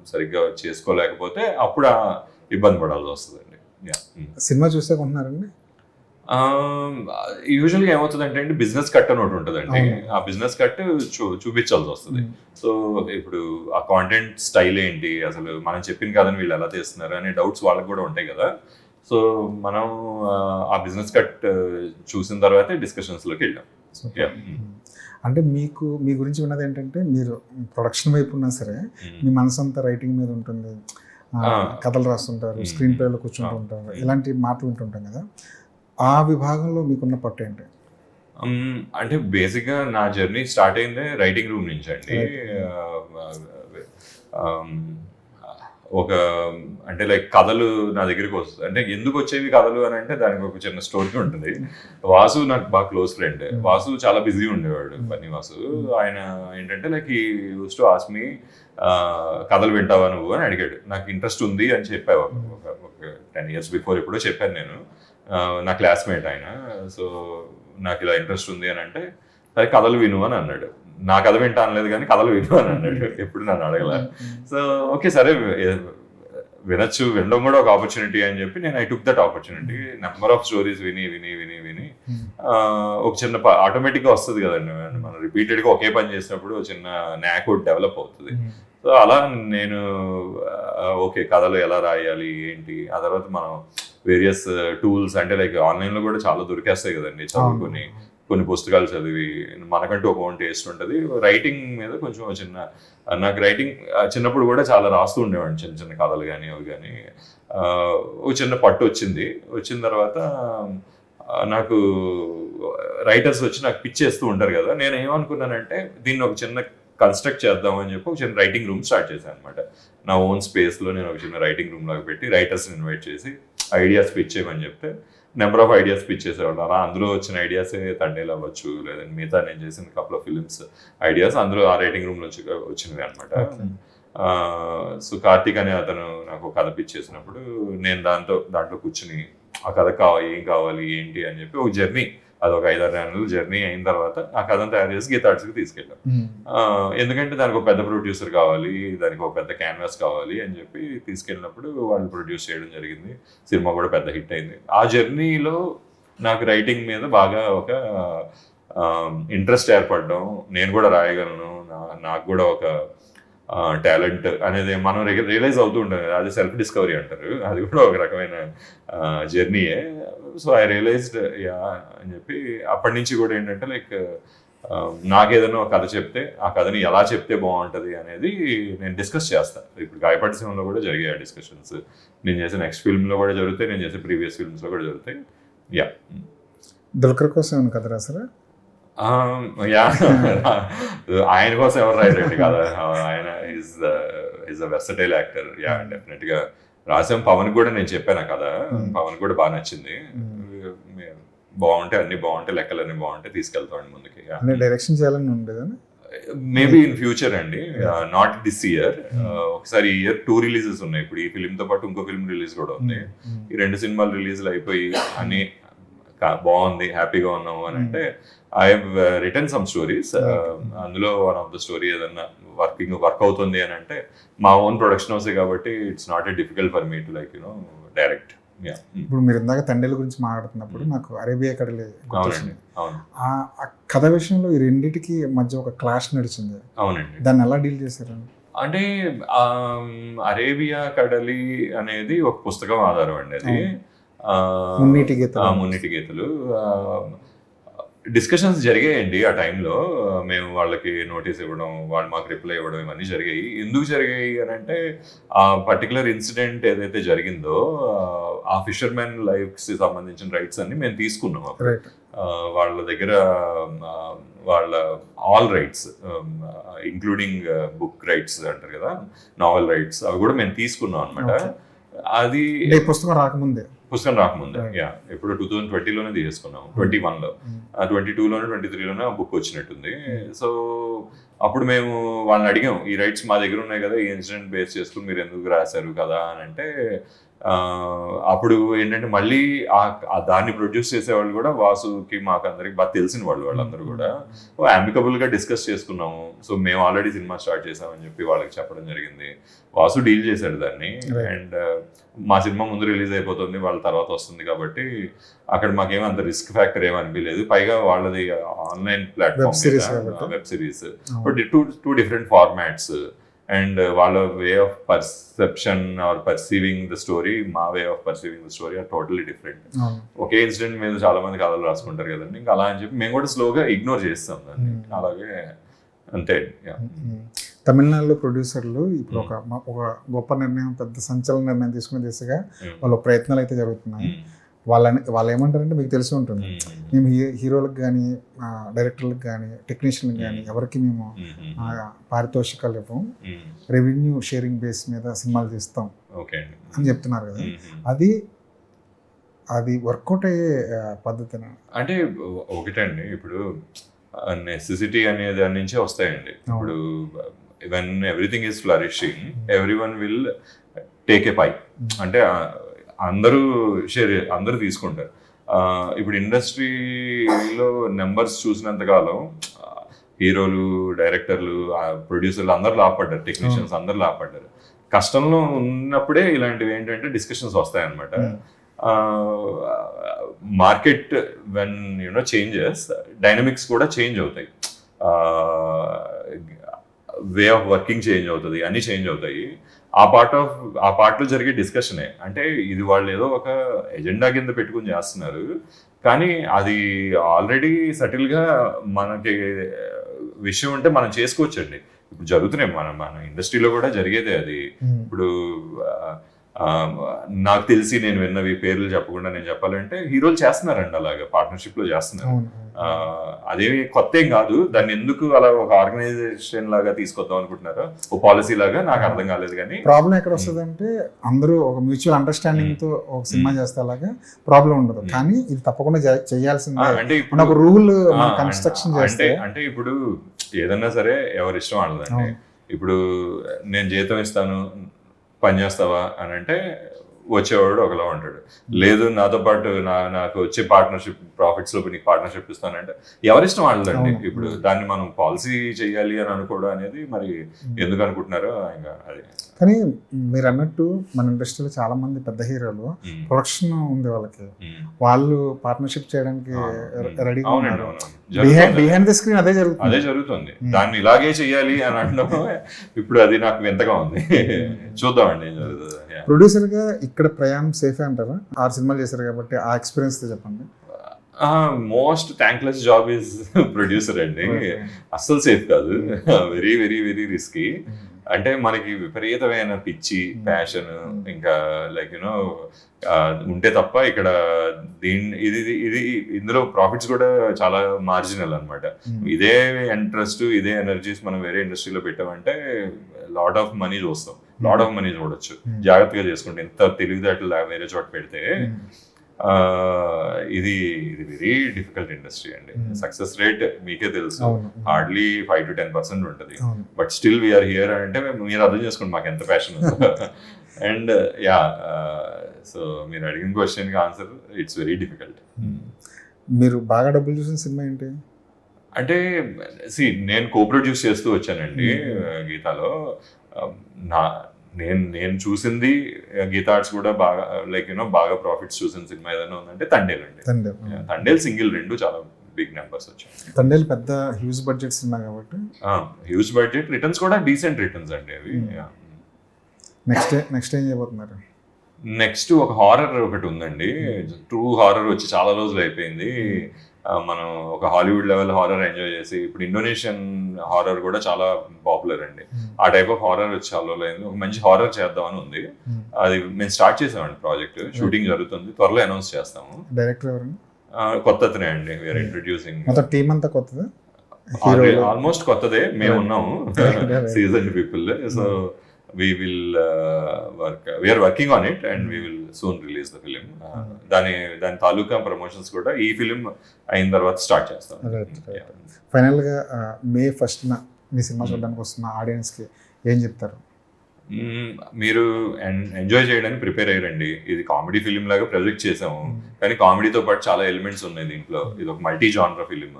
సరిగ్గా చేసుకోలేకపోతే అప్పుడు ఇబ్బంది పడాల్సి వస్తుందండి. సినిమా చూసే కొంటున్నారండి? యూజువల్గా ఏమవుతుందంటే అండి, బిజినెస్ కట్ అని ఒకటి ఉంటుందండి. ఆ బిజినెస్ కట్ చూపించాల్సి వస్తుంది. సో ఇప్పుడు ఆ కాంటెంట్ స్టైల్ ఏంటి, అసలు మనం చెప్పిన కదని వీళ్ళు ఎలా తీస్తున్నారు అనే డౌట్స్ వాళ్ళకి కూడా ఉంటాయి కదా. సో మనం ఆ బిజినెస్ కట్ చూసిన తర్వాతే డిస్కషన్స్లోకి వెళ్ళాం. అంటే మీకు మీ గురించి ఉన్నది ఏంటంటే మీరు ప్రొడక్షన్ వైపు ఉన్నా సరే మీ మనసు అంతా రైటింగ్ మీద ఉంటుంది, కథలు రాస్తుంటారు, స్క్రీన్ ప్లేలో కూర్చుంటూ ఉంటారు, ఇలాంటి మాటలు వింటుంటాం కదా. ఆ విభాగంలో మీకున్న పట్టు ఏంటి? అంటే బేసిక్గా నా జర్నీ స్టార్ట్ అయిందే రైటింగ్ రూమ్ నుంచి అండి. ఒక అంటే లైక్ కథలు నా దగ్గరికి వస్తుంది. అంటే ఎందుకు వచ్చేవి కథలు అని అంటే దానికి ఒక చిన్న స్టోరీ ఉంటుంది. వాసు నాకు బాగా క్లోజ్ ఫ్రెండ్. వాసు చాలా బిజీ ఉండేవాడు, పని వాసు. ఆయన ఏంటంటే లైక్ ఈ యూస్ టు ఆస్క్ మీ కథలు వింటావా నువ్వు అని అడిగాడు. నాకు ఇంట్రెస్ట్ ఉంది అని చెప్పావు ఒక 10 years బిఫోర్ ఎప్పుడో చెప్పాను నేను. నా క్లాస్మేట్ ఆయన. సో నాకు ఇలా ఇంట్రెస్ట్ ఉంది అని అంటే సరే కథలు విను అని అన్నాడు. నా కథ వింటా అనలేదు కానీ కథలు విను అని అన్నాడు. ఎప్పుడు నన్ను అడగల. సో ఓకే సరే వినొచ్చు, వినడం కూడా ఒక ఆపర్చునిటీ అని చెప్పి నేను I took that opportunity. Number of stories విని విని విని విని ఒక చిన్న ఆటోమేటిక్గా వస్తుంది కదండి. మనం రిపీటెడ్గా ఒకే పని చేసినప్పుడు చిన్న న్యాక్ డెవలప్ అవుతుంది. సో అలా నేను ఓకే కథలు ఎలా రాయాలి ఏంటి, ఆ తర్వాత మనం వేరియస్ టూల్స్ అంటే లైక్ ఆన్లైన్లో కూడా చాలా దొరికేస్తాయి కదండి. చదువుకొని కొన్ని పుస్తకాలు చదివి మనకంటూ ఒక ఓన్ టేస్ట్ ఉంటుంది. రైటింగ్ మీద కొంచెం చిన్న నాకు రైటింగ్ చిన్నప్పుడు కూడా చాలా రాస్తూ ఉండేవాడిని, చిన్న చిన్న కథలు కానీ అవి కానీ. ఒక చిన్న పట్టు వచ్చిన తర్వాత నాకు రైటర్స్ వచ్చి నాకు పిచ్ చేస్తూ ఉంటారు కదా. నేను ఏమనుకున్నానంటే దీన్ని ఒక చిన్న కన్స్ట్రక్ట్ చేద్దామని చెప్పి ఒక చిన్న రైటింగ్ రూమ్ స్టార్ట్ చేశాను అనమాట. నా ఓన్ స్పేస్లో నేను ఒక చిన్న రైటింగ్ రూమ్ లాగా పెట్టి రైటర్స్ని ఇన్వైట్ చేసి ఐడియాస్ పిచ్ చేయమని చెప్తే నెంబర్ ఆఫ్ ఐడియాస్ పిచ్ చేసేవాళ్ళు. అలా అందులో వచ్చిన ఐడియాసే తండేలు అవ్వచ్చు, లేదంటే మిగతా నేను చేసిన కపుల్ ఆఫ్ ఫిలిమ్స్ ఐడియాస్ అందులో ఆ రైటింగ్ రూమ్ నుంచి వచ్చినవి అనమాట. సో కార్తీక్ అనే అతను నాకు కథ పిచ్ చేసినప్పుడు నేను దాంట్లో కూర్చుని ఆ కథ ఏం కావాలి ఏంటి అని చెప్పి ఒక జర్నీ, అదొక 5-6 నెలలు జర్నీ అయిన తర్వాత ఆ కథను తయారు చేసి గీతా ఆర్ట్స్కి తీసుకెళ్ళాం. ఎందుకంటే దానికి ఒక పెద్ద ప్రొడ్యూసర్ కావాలి, దానికి ఒక పెద్ద క్యాన్వాస్ కావాలి అని చెప్పి తీసుకెళ్ళినప్పుడు వాళ్ళు ప్రొడ్యూస్ చేయడం జరిగింది. సినిమా కూడా పెద్ద హిట్ అయింది. ఆ జర్నీలో నాకు రైటింగ్ మీద బాగా ఒక ఇంట్రెస్ట్ ఏర్పడడం, నేను కూడా రాయగలను, నాకు కూడా ఒక టాలెంట్ అనేది మనం రియలైజ్ అవుతూ ఉంటాం కదా, అది సెల్ఫ్ డిస్కవరీ అంటారు. అది కూడా ఒక రకమైన జర్నీయే. సో ఐ రియలైజ్డ్ యా అని చెప్పి అప్పటి నుంచి కూడా ఏంటంటే లైక్ నాకేదైనా ఒక కథ చెప్తే ఆ కథని ఎలా చెప్తే బాగుంటుంది అనేది నేను డిస్కస్ చేస్తాను. ఇప్పుడు గాయపడి సినిమాలో కూడా జరిగాయి ఆ డిస్కషన్స్. నేను చేసే నెక్స్ట్ ఫిల్మ్లో కూడా జరుగుతాయి, నేను చేసే ప్రీవియస్ ఫిల్మ్స్లో కూడా జరుగుతాయి. యా దుల్కర్ కోసం ఏమైనా కథ రాసారా? యా ఆయన కోసం ఎవరు రాయరండి కదా, ఆయన is a versatile actor. Yeah డెఫినెట్గా రాసాం. పవన్ కూడా నేను చెప్పాను కదా, పవన్ కూడా బాగా నచ్చింది. బాగుంటే అన్ని బాగుంటే లెక్కలన్నీ బాగుంటే తీసుకెళ్తామండి ముందుకి. డైరెక్షన్ చేయాలని ఉండేదా? మేబీ ఇన్ ఫ్యూచర్ అండి, నాట్ దిస్ ఇయర్. ఒకసారి ఈ ఇయర్ 2 రిలీజెస్ ఉన్నాయి. ఇప్పుడు ఈ ఫిలిం తో పాటు ఇంకో ఫిల్మ్ రిలీజ్ కూడా ఉంది. ఈ 2 సినిమాలు రిలీజ్లు అయిపోయి అన్ని బాగుంది, హ్యాపీగా ఉన్నాము అని అంటే I have return some stories. అందులో వన్ ఆఫ్ ద స్టోరీ ఏదన్నా వర్క్ అవుతుంది అని అంటే మా ఓన్ ప్రొడక్షన్ హౌసే కాబట్టి it's not a difficult for me to like direct. ఇప్పుడు మీరు ఇందాక తండేల గురించి మాట్లాడుతున్నప్పుడు నాకు అరేబియా కడలే గుర్తొచ్చింది. ఆ కథ విషయంలో ఈ రెండింటికి మధ్య ఒక క్లాష్ నడిచింది. అవునండి. దాన్ని ఎలా డీల్ చేశారు? అంటే అరేబియా కడలి అనేది ఒక పుస్తకం ఆధారం అండి. అది మున్నిటి గీతలు. డిస్కషన్స్ జరిగాయండి ఆ టైంలో. మేము వాళ్ళకి నోటీస్ ఇవ్వడం, వాళ్ళు మాకు రిప్లై ఇవ్వడం, ఇవన్నీ జరిగాయి. ఎందుకు జరిగాయి అని అంటే ఆ పర్టికులర్ ఇన్సిడెంట్ ఏదైతే జరిగిందో ఆ ఫిషర్మెన్ లైఫ్కి సంబంధించిన రైట్స్ అన్ని మేము తీసుకున్నాం. వాళ్ళ దగ్గర వాళ్ళ all rights including book rights అంటారు కదా, నావెల్ రైట్స్, అవి కూడా మేము తీసుకున్నాం అనమాట. అది పుస్తకం రాకముందే యా ఎప్పుడు 2020లోనే తీసేసుకున్నాము. 21లో 22లోనే 23లోనే ఆ బుక్ వచ్చినట్టుంది. సో అప్పుడు మేము వాళ్ళని అడిగాం, ఈ రైట్స్ మా దగ్గర ఉన్నాయి కదా, ఈ ఇన్సిడెంట్ బేస్ చేసుకుని మీరు ఎందుకు రాశారు కదా అని అంటే అప్పుడు ఏంటంటే మళ్ళీ దాన్ని ప్రొడ్యూస్ చేసేవాళ్ళు కూడా వాసుకి మాకు అందరికి బాగా తెలిసిన వాళ్ళందరూ కూడా అమికబుల్గా డిస్కస్ చేసుకున్నాము. సో మేము ఆల్రెడీ సినిమా స్టార్ట్ చేసామని చెప్పి వాళ్ళకి చెప్పడం జరిగింది. వాసు డీల్ చేశాడు దాన్ని. అండ్ మా సినిమా ముందు రిలీజ్ అయిపోతుంది, వాళ్ళ తర్వాత వస్తుంది కాబట్టి అక్కడ మాకేమో అంత రిస్క్ ఫ్యాక్టర్ ఏమనిపించలేదు. పైగా వాళ్ళది online platform web series, two different formats. And వాళ్ళ way of perception or perceiving the story, మా way of perceiving the story are totally different. ఒకే ఇన్సిడెంట్ మీద చాలా మంది కథలు రాసుకుంటారు కదండి, ఇంకా అలా అని చెప్పి మేము కూడా స్లోగా ఇగ్నోర్ చేస్తాం దాన్ని. అలాగే అంతే. తమిళనాడులో ప్రొడ్యూసర్లు ఇప్పుడు ఒక గొప్ప నిర్ణయం, పెద్ద సంచలన నిర్ణయం తీసుకునే దిశగా వాళ్ళ ప్రయత్నాలు అయితే జరుగుతున్నాయి. వాళ్ళు ఏమంటారంటే మీకు తెలిసి ఉంటుంది, మేము హీరోలకు కానీ డైరెక్టర్లకు కానీ టెక్నీషియన్లకు కానీ ఎవరికి మేము పారితోషికాలు ఇవ్వం, రెవెన్యూ షేరింగ్ బేస్ మీద సినిమాలు తీస్తాం అని చెప్తున్నారు కదా. అది వర్కౌట్ అయ్యే పద్ధతి అంటే ఒకటండి, ఇప్పుడు నెసెసిటీ అనే దాని నుంచే వస్తాయండి. ఇప్పుడు when everything is flourishing everyone will take a pie, అంటే అందరూ తీసుకుంటారు. ఇప్పుడు ఇండస్ట్రీలో నెంబర్స్ చూసినంతకాలం హీరోలు, డైరెక్టర్లు, ప్రొడ్యూసర్లు అందరు లాభపడ్డారు, టెక్నీషియన్స్ అందరు లాభపడ్డారు. కష్టంలో ఉన్నప్పుడే ఇలాంటివి ఏంటంటే డిస్కషన్స్ వస్తాయన్నమాట. మార్కెట్ వెన్ చేంజెస్, డైనమిక్స్ కూడా చేంజ్ అవుతాయి, వే ఆఫ్ వర్కింగ్ చేంజ్ అవుతుంది, అన్ని చేంజ్ అవుతాయి. ఆ పార్ట్లో జరిగే డిస్కషనే. అంటే ఇది వాళ్ళు ఏదో ఒక ఎజెండా కింద పెట్టుకుని చేస్తున్నారు, కానీ అది ఆల్రెడీ సటిల్గా మనకి విషయం ఉంటే మనం చేసుకోవచ్చండి. ఇప్పుడు జరుగుతున్నాయి, మన ఇండస్ట్రీలో కూడా జరిగేదే అది. ఇప్పుడు నాకు తెలిసి నేను విన్నవి పేర్లు చెప్పకుండా నేను చెప్పాలంటే హీరోలు చేస్తున్నారండి, అలాగా పార్ట్నర్షిప్ లో చేస్తున్నారు. అదేమి కొత్త ఏం కాదు. దాన్ని ఎందుకు అలా ఒక ఆర్గనైజేషన్ లాగా తీసుకొద్దాం అనుకుంటున్నారో, ఓ పాలసీ లాగా నాకు అర్థం కాలేదు. కానీ ప్రాబ్లం ఎక్కడ వస్తుంది అంటే అందరూ ఒక మ్యూచువల్ అండర్స్టాండింగ్ తో ఒక సినిమా చేస్తే అలాగా ప్రాబ్లం ఉండదు, కానీ ఇది తప్పకుండా చేయాల్సిందే. అంటే ఒక రూల్ కన్స్ట్రక్షన్ చేస్తే, అంటే ఇప్పుడు ఏదన్నా సరే ఎవరి ఇష్టం వాళ్ళదండి. ఇప్పుడు నేను జీతం ఇస్తాను, పని చేస్తావా అని అంటే వచ్చేవాడు ఒకలా ఉంటాడు. లేదు నాతో పాటు నాకు వచ్చే పార్ట్నర్షిప్ ప్రాఫిట్స్ లో నీకు పార్ట్నర్షిప్ ఇస్తానంటే ఎవరిష్టం వాళ్ళండి. ఇప్పుడు దాన్ని మనం పాలసీ చేయాలి అని అనుకోవడం అనేది మరి ఎందుకు అనుకుంటున్నారో ఇంకా అది. కానీ మీరు అన్నట్టు మన ఇండస్ట్రీలో చాలా మంది పెద్ద హీరోలు ప్రొడక్షన్ ఉంది, వాళ్ళు పార్ట్నర్షిప్ చేయడానికి రెడీగా ఉన్నారు. బిహైండ్ ది స్క్రీన్ అదే జరుగుతుంది. దాన్ని ఇలాగే చెయ్యాలి అని అనడం ఇప్పుడు అది నాకు వింతగా ఉంది. చూద్దామండి ఏం జరుగుతుంది. ప్రొడ్యూసర్ గా ఇక్కడ ప్రయాణం సేఫ్ అంటారా? 6 సినిమాలు చేశారు కాబట్టి ఆ ఎక్స్పీరియన్స్ చెప్పండి. Most thankless job is producer అండి. అస్సలు సేఫ్ కాదు, వెరీ వెరీ వెరీ రిస్కీ. అంటే మనకి విపరీతమైన పిచ్చి, ప్యాషన్, ఇంకా లైక్ యూనో ఉంటే తప్ప ఇక్కడ ఇది ఇందులో ప్రాఫిట్స్ కూడా చాలా మార్జినల్ అనమాట. ఇదే ఇంట్రెస్ట్, ఇదే ఎనర్జీస్ మనం వేరే ఇండస్ట్రీలో పెట్టామంటే లాట్ ఆఫ్ మనీ చూడొచ్చు జాగ్రత్తగా చేసుకుంటే. ఎంత తెలివితేటలు వేరే చోట పెడితే ఇది వెరీ డిఫికల్ట్ ఇండస్ట్రీ అండి. సక్సెస్ రేట్ మీకే తెలుసు, హార్డ్లీ 5 to 10% ఉంటుంది. బట్ స్టిల్ వీఆర్ హియర్ అంటే మీరు అర్థం చేసుకోండి మాకు ఎంత ప్యాషన్ ఉందో. అండ్ సో మీరు అడిగిన క్వశ్చన్ కి ఆన్సర్, ఇట్స్ వెరీ డిఫికల్ట్. మీరు బాగా డబ్బులు చూసిన సినిమా ఏంటి? అంటే నేను కో-ప్రొడ్యూస్ చేస్తూ వచ్చానండి గీతాలో. నేను చూసింది గీతా ఆర్ట్స్ కూడా బాగా లైక్ బాగా ప్రాఫిట్స్ చూసిన సినిమా ఏదైనా ఉందంటే తండేల్ అండి. తండేల్ సింగిల్ 2 చాలా బిగ్ నెంబర్స్ వచ్చాయి. తండేల్ పెద్ద హ్యూజ్ బడ్జెట్ సినిమా కాబట్టి హ్యూజ్ బడ్జెట్, రిటర్న్స్ కూడా డీసెంట్ రిటర్న్స్ అండి అవి. నెక్స్ట్ ఏం చేయబోతున్నారు? నెక్స్ట్ ఒక హారర్ ఒకటి ఉందండి. ట్రూ హారర్ వచ్చి చాలా రోజులు అయిపోయింది. మనం ఒక హాలీవుడ్ లెవెల్ హారర్ ఎంజాయ్ చేసి, ఇప్పుడు ఇండోనేషియన్ హారర్ కూడా చాలా పాపులర్ అండి. ఆ టైప్ ఆఫ్ హారర్ వచ్చి చాలా రోజులు ఒక మంచి హారర్ చేద్దామని ఉంది. అది మేము స్టార్ట్ చేసామండి, ప్రాజెక్ట్ షూటింగ్ జరుగుతుంది, త్వరలో అనౌన్స్ చేస్తాము. డైరెక్టర్ ఎవరు? కొత్త అతనే అండి. We are introducing. టీమ్ అంతా కొత్తదా? ఆల్మోస్ట్ కొత్తదే, మేము ఉన్నాము season people. So we are working on it and we will soon release the film. దాని తాలూకా ప్రమోషన్స్ కూడా ఈ ఫిలిం అయిన తర్వాత స్టార్ట్ చేస్తాం. ఫైనల్ గా May 1st మీ సినిమా చూడడానికి వస్తున్న ఆడియన్స్ కి ఏం చెప్తారు? మీరు ఎంజాయ్ చేయడానికి ప్రిపేర్ అయ్యారండి. ఇది కామెడీ ఫిలిం లాగా ప్రొజెక్ట్ చేసాము, కానీ కామెడీతో పాటు చాలా ఎలిమెంట్స్ ఉన్నాయి దీంట్లో. ఇది ఒక మల్టీ జానర్ ఫిలిం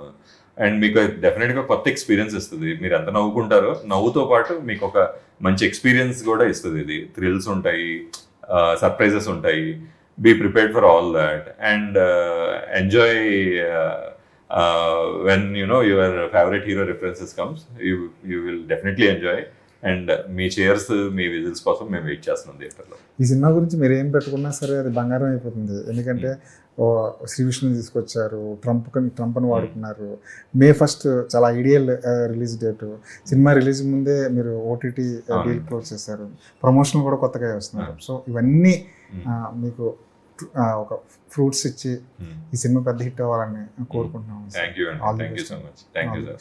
అండ్ మీకు డెఫినెట్గా కొత్త ఎక్స్పీరియన్స్ ఇస్తుంది. మీరు ఎంత నవ్వుకుంటారో, నవ్వుతో పాటు మీకు ఒక మంచి ఎక్స్పీరియన్స్ కూడా ఇస్తుంది. ఇది థ్రిల్స్ ఉంటాయి, సర్ప్రైజెస్ ఉంటాయి. Be prepared for all that and enjoy when your favourite hero references comes. You will definitely enjoy. And మీ చైర్స్ మీ విజిల్స్ కోసం మేము వెయిట్ చేస్తున్నాం థియేటర్లో. ఈ సినిమా గురించి మీరు ఏం పెట్టుకున్నా సరే అది బంగారం అయిపోతుంది. ఎందుకంటే శ్రీ విష్ణుని తీసుకొచ్చారు, ట్రంప్ని వాడుకున్నారు. May 1st చాలా ideal release date. Cinema release ముందే మీరు ఓటీటీ డీల్ క్లోజ్ చేశారు. ప్రమోషన్ కూడా కొత్తగా వస్తున్నారు. సో ఇవన్నీ మీకు ఒక ఫ్రూట్స్ ఇచ్చి ఈ సినిమా పెద్ద హిట్ అవ్వాలని కోరుకుంటున్నాను. థ్యాంక్ యూ అండి, thank you so much, thank you sir.